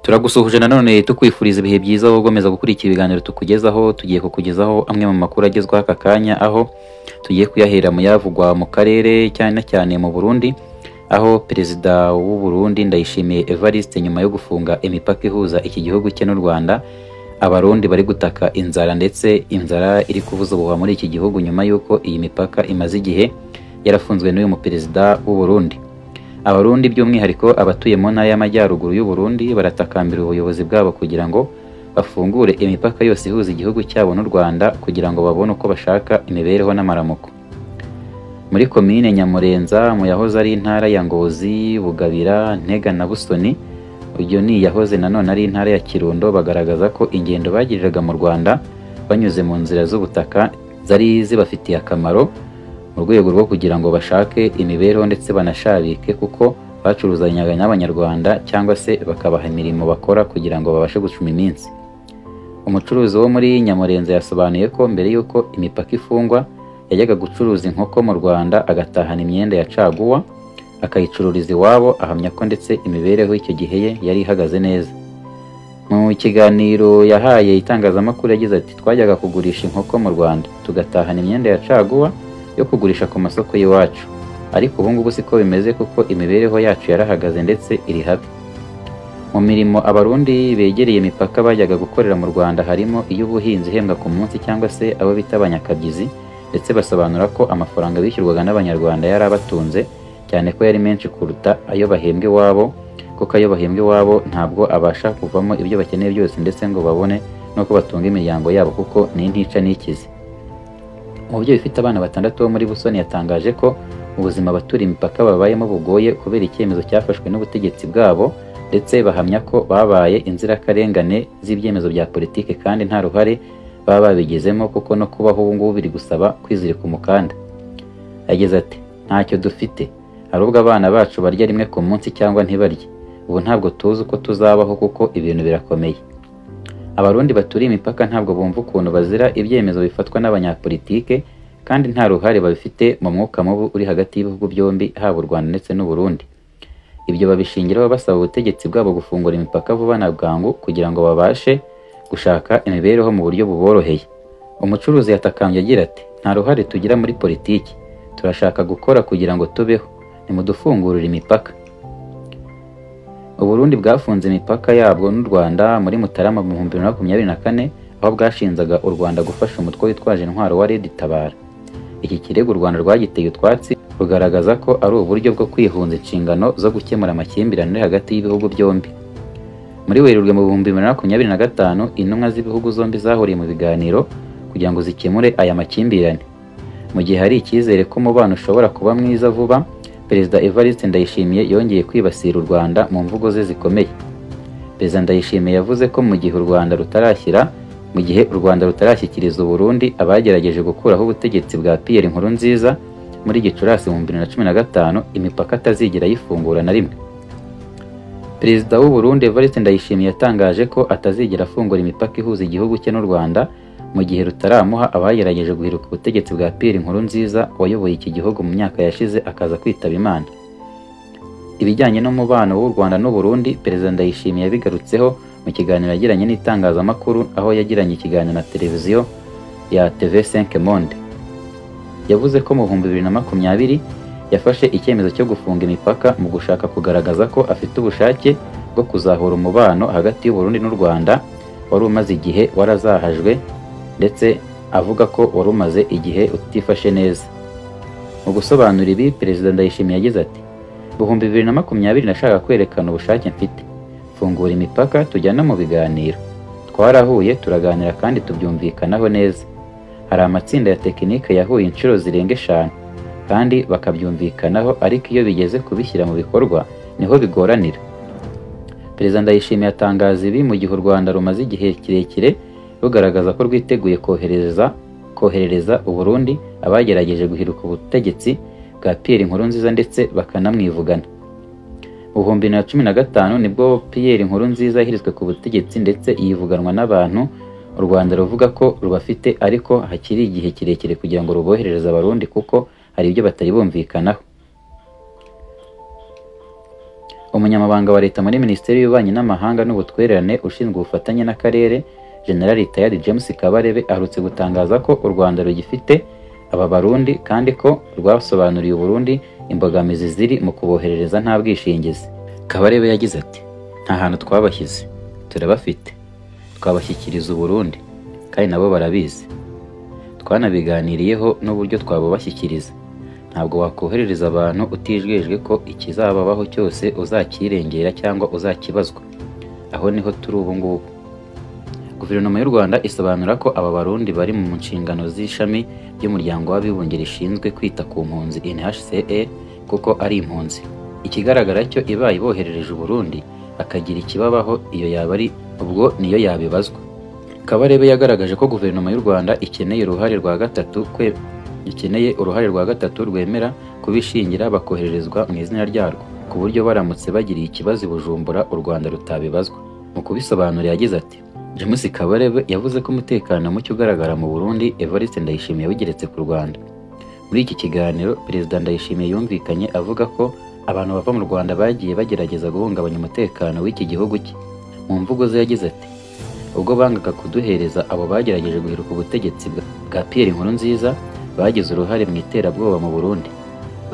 Turagusuhuje nanone tukwifuriza ibihe byiza wowe ugomeza gukurikira ibiganiro tukugezaho. Tugiye kukugezaho amwe mu makuru agezweho aka kanya, aho tugiye kuyahera mu yavugwa mu karere cyane cyane mu Burundi, aho perezida w'u Burundi Ndayishimiye Evariste nyuma yo gufunga imipaka ihuza iki gihugu cye n'u Rwanda, abarundi bari gutaka inzara, ndetse inzara iri kuvuza ubuhuha muri iki gihugu nyuma y'uko iyi mipaka imaze igihe yarafunzwe n'uyu muperezida w'u Burundi. Abarundi by'umwihariko abatuye mu ntara y'amajyaruguru y'u Burundi baratakambira ubuyobozi bwabo kugira ngo bafungure imipaka yose ihuza igihugu cyabo n'u Rwanda kugira ngo babone uko bashaka imibereho n'amaramuko. Muri komine Nyamurenza mu yahoze ari intara ya Ngozi, Bugabira, Ntega na Busoni, uyu ni yahoze nanone ari intara ya Kirundo, bagaragaza ko ingendo bagiriraga mu Rwanda banyuze mu nzira z'ubutaka zari zibafitiye akamaro mu rwego rwo kugira ngo bashake imibereho ndetse banashabike, kuko bacuruzanyaga n'Abanyarwanda cyangwa se bakabaha imirimo bakora kugira ngo babashe gucuma iminsi. Umucuruzi wo muri Nyamurenza yasobanuye ko mbere y'uko imipaka ifungwa yajyaga gucuruza inkoko mu Rwanda agatahana imyenda ya caguwa akayicururiza iwabo, ahamya ko ndetse imibereho y'icyo gihe ye yari ihagaze neza. Mu kiganiro yahaye itangazamakuru yagize ati, twajyaga kugurisha inkoko mu Rwanda tugatahana imyenda ya caguwa yo kugurisha ku masoko y'iwacu, ariko ubu ngubu siko bimeze kuko imibereho yacu yarahagaze ndetse iri habi. Mu mirimo abarundi begereye imipaka bajyaga gukorera mu Rwanda harimo iy'ubuhinzi ihembwa ku munsi cyangwa se abo bita abanyakabyizi, ndetse basobanura ko amafaranga bishyurwaga n'Abanyarwanda yari abatunze cyane ko yari menshi kuruta ayo bahembwa iwabo, kuko ayo bahembwa iwabo ntabwo abasha kuvamo ibyo bakeneye byose ndetse ngo babone n'uko batunga imiryango yabo, kuko ni intica n'ikizi. Umubyeyi ufite abana 6 bo muri Busoni yatangaje ko ubuzima abaturiye imipaka babayemo bugoye kubera icyemezo cyafashwe n'ubutegetsi bwabo, ndetse bahamya ko babaye inzirakarengane z'ibyemezo bya politike kandi nta ruhare baba babigezemo, kuko no kubaho ubu ngubu biri gusaba kwizirika umukanda. Yagize ati, ntacyo dufite, hari ubwo abana bacu barya rimwe ku munsi cyangwa ntibarye, ubu ntabwo tuzi uko tuzabaho kuko ibintu birakomeye. Abarundi baturiye imipaka ntabwo bumva ukuntu bazira ibyemezo bifatwa n'abanyapolitike kandi nta ruhare babifite mu mwuka mubi uri hagati y'ibihugu byombi, haba u Rwanda ndetse n'u Burundi. Ibyo babishingiraho basaba ubutegetsi bwabo gufungura imipaka vuba na bwangu kugira ngo babashe gushaka imibereho mu buryo buboroheye. Umucuruzi yatakambye agira ati, nta ruhare tugira muri politiki, turashaka gukora kugira ngo tubeho, nimudufungurire imipaka. Uburundi bwafunze imipaka yabwo n'u Rwanda muri Mutarama mu 2024, aho bwashinzaga u Rwanda gufasha umutwe witwaje intwaro wa Red Tabara. Iki kirego u Rwanda rwagiteye utwatsi, rugaragaza ko ari uburyo bwo kwihunza inshingano zo gukemura amakimbirane hagati y'ibihugu byombi. Muri Werurwe mu 2025, intumwa z'ibihugu zombi zahuriye mu biganiro kugira ngo zikemure aya makimbirane. Mu gihe hari icyizere ko umubano ushobora kuba mwiza vuba, Perezida Evariste Ndayishimiye yongeye kwibasira u Rwanda mu mvugo ze zikomeye. Perezida Ndayishimiye yavuze ko mu gihe u Rwanda rutarashyikiriza u Burundi abagerageje gukuraho ubutegetsi bwa Pierre Nkurunziza muri Gicurasi mu 2015, imipaka atazigera yifungura na rimwe. Perezida w'u Burundi Evariste Ndayishimiye yatangaje ko atazigera afungura imipaka ihuza igihugu cye n'u Rwanda mu gihe rutaramuha abagerageje guhiruka ubutegetsi bwa Pierre Nkurunziza wayoboye iki gihugu mu myaka yashize akaza kwitaba Imana. Ibijyanye n'umubano w'u Rwanda n'u Burundi, Perezida Ndayishimiye yabigarutseho mu kiganiro yagiranye n'itangazamakuru, aho yagiranye ikiganiro na televiziyo ya TV5 Monde. Yavuze ko mu 2020 yafashe icyemezo cyo gufunga imipaka mu gushaka kugaragaza ko afite ubushake bwo kuzahura umubano hagati y'u Burundi n'u Rwanda wari umaze igihe warazahajwe, ndetse avuga ko wari umaze igihe utifashe neza. Mu gusobanura ibi, Perezida Ndayishimiye yagize ati, mu 2020 nashaka kwerekana ubushake mfite, fungura imipaka tujyana mu biganiro. Twarahuye turaganira kandi tubyumvikanaho neza. Hari amatsinda ya tekinike yahuye inshuro zirenga 5 kandi bakabyumvikanaho, ariko iyo bigeze kubishyira mu bikorwa niho bigoranira. Perezida Ndayishimiye atangaza ibi mu gihe u Rwanda rumaze igihe kirekire rugaragaza ko rwiteguye koherereza u Burundi abagerageje guhiruka ubutegetsi bwa Pierre Nkurunziza ndetse bakanamwivugana. Mu 2015 nibwo Pierre Nkurunziza yahirizwe ku butegetsi ndetse yivuganwa n'abantu u Rwanda ruvuga ko rubafite, ariko hakiri igihe kirekire kugira ngo ruboherereze abarundi kuko hari ibyo batari bumvikanaho. Umunyamabanga wa leta muri Minisiteri y'Ububanyi n'Amahanga n'Ubutwererane ushinzwe ubufatanye n'akarere General Retired James Kabarebe aherutse gutangaza ko u Rwanda rugifite aba Barundi kandi ko rwasobanuriye u Burundi imbogamizi ziri mu kuboherereza nta bwishingizi. Kabarebe yagize ati nta hantu twabashyize, turabafite, twabashyikiriza u Burundi kandi nabo barabizi, twanabiganiriyeho n'uburyo twabubashyikiriza. Ntabwo wakoherereza abantu utijejwe ko ikizababaho cyose uzakirengera cyangwa uzakibazwa. Aho niho turi ubu ngubu. Guverinoma y'u Rwanda isobanura ko aba Barundi bari mu nshingano z'ishami ry'umuryango w'abibumbye rishinzwe kwita ku mpunzi UNHCR kuko ari impunzi. Ikigaragara cyo ibaye iboherereje u Burundi akagira ikibabaho iyo yaba ari ubwo niyo yabibazwa. Kabarebe yagaragaje ko guverinoma y'u Rwanda ikeneye uruhare rwa gatatu rwemera kubishingira bakohererezwa mu izina ryarwo ku buryo baramutse bagiriye ikibazo i Bujumbura u Rwanda rutabibazwa. Mu kubisobanura yagize ati James Kabarebe yavuze ko umutekano muke ugaragara mu Burundi Evariste Ndayishimiye wigeretse ku Rwanda. Muri iki kiganiro Perezida Ndayishimiye yumvikanye avuga ko abantu bava mu Rwanda bagiye bagerageza guhungabanya umutekano w'iki gihugu cye. Mu mvugo ze yagize ati ubwo bangaga kuduhereza abo bagerageje guhiruka ubutegetsi bwa Pierre Nkurunziza bagize uruhare mu iterabwoba mu Burundi,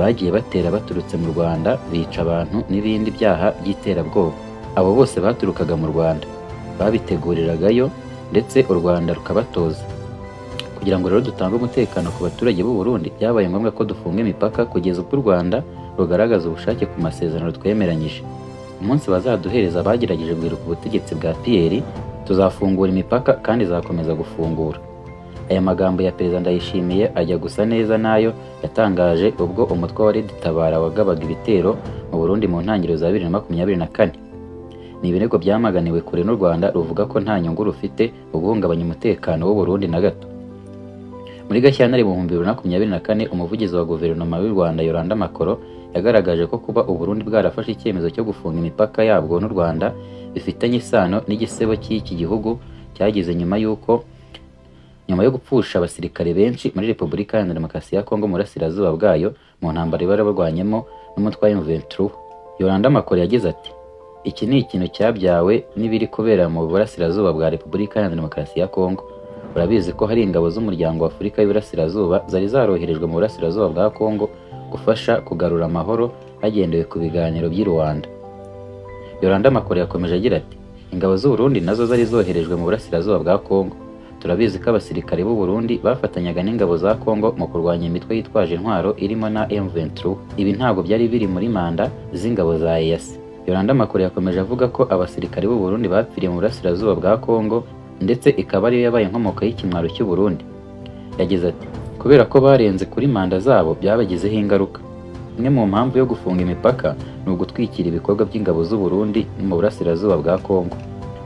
bagiye batera baturutse mu Rwanda bica abantu n'ibindi byaha by'iterabwoba. Abo bose baturukaga mu Rwanda babiteguriragayo ndetse u Rwanda rukabatoza. Kugira ngo rero dutange umutekano ku baturage b'u Burundi byabaye ngombwa ko dufunga imipaka kugeza ubwo u Rwanda rugaragaza ubushake ku masezerano twemeranyije. Umunsi bazaduhereza abagerageje guhiruka ubutegetsi bwa Pierre tuzafungura imipaka kandi izakomeza gufungura. Aya magambo ya Perezida Ndayishimiye ajya gusa neza nayo yatangaje ubwo umutwe wa Red Tabara wagabaga ibitero mu Burundi mu ntangiriro za 2024. Ni ibirego byamaganiwe kure n'u Rwanda ruvuga ko nta nyungu rufite uguhungabanya umutekano w'u Burundi na gato. Muri Gashyantare mu 2024 umuvugizi wa guverinoma y'u Rwanda Yolanda Makoro yagaragaje ko kuba u Burundi bwarafashe icyemezo cyo gufunga imipaka yabwo n'u Rwanda bifitanye isano n'igisebo cy'iki gihugu cyagize nyuma yo gupfusha abasirikare benshi muri Repubulika Iharanira Demokarasi ya Kongo mu burasirazuba bwayo mu ntambara bari barwanyemo n'umutwe wa M23. Yolanda Makoro yagize ati iki ni ikintu cyabyawe n'ibiri kubera mu burasirazuba bwa Repubulika Iharanira Demokarasi ya Kongo. Urabizi ko hari ingabo z'umuryango wa Afurika y'Iburasirazuba zari zaroherejwe mu burasirazuba bwa Kongo gufasha kugarura amahoro hagendewe ku biganiro by'i Rwanda. Yolanda Makoro yakomeje agira ati ingabo z'u Burundi nazo zari zoherejwe mu burasirazuba bwa Kongo. Turabizi ko abasirikare b'u Burundi bafatanyaga n'ingabo za Kongo mu kurwanya imitwe yitwaje intwaro irimo na M23. Ibi ntabwo byari biri muri manda z'ingabo za EAC. Yolanda Makoro yakomeje avuga ko abasirikare b'u Burundi bapfiriye mu burasirazuba bwa Kongo ndetse ikaba ariyo yabaye inkomoko y'ikimwaro cy'u Burundi. Yagize ati kubera ko barenze kuri manda zabo byabagizeho ingaruka. Imwe mu mpamvu yo gufunga imipaka ni ugutwikira ibikorwa by'ingabo z'u Burundi mu burasirazuba bwa Kongo.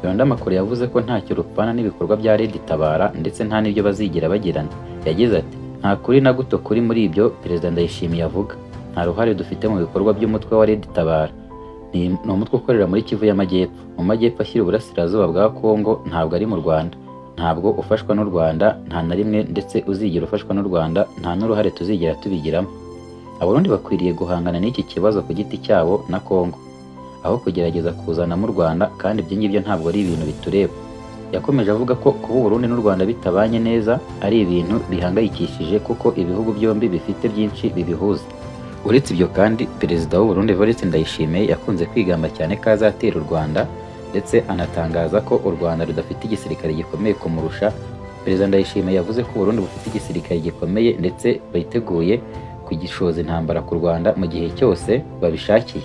Yolanda Makoro yavuze ko ntacyo rupfana n'ibikorwa bya Red Tabara ndetse nta n'ibyo bazigira bagirana. Yagize ati nta kuri na guto kuri muri ibyo Perezida Ndayishimiye avuga. Nta ruhare dufite mu bikorwa by'umutwe wa Red Tabara. Ni umutwe ukorera muri Kivu y'Amajyepfo. Mu Majyepfo ashyira uburasirazuba bwa Kongo ntabwo ari mu Rwanda. Ntabwo ufashwa n'u Rwanda nta na rimwe ndetse uzigira ufashwa n'u Rwanda nta n'uruhare tuzigera tubigiramo. Abarundi bakwiriye guhangana n'iki kibazo ku giti cyabo na Kongo aho kugerageza kuzana mu Rwanda kandi ibyo ngibyo ntabwo ari ibintu bitureba. Yakomeje avuga ko kuba Burundi n'u Rwanda bitabanye neza ari ibintu bihangayikishije kuko ibihugu byombi bifite byinshi bibihuza. Uretse ibyo kandi Perezida w'u Burundi Evariste Ndayishimiye yakunze kwigamba cyane ko azatera u Rwanda ndetse anatangaza ko u Rwanda rudafite igisirikare gikomeye kumurusha. Perezida Ndayishimiye yavuze ko u Burundi bufite igisirikare gikomeye ndetse biteguye kugishoza intambara ku Rwanda mu gihe cyose babishakiye.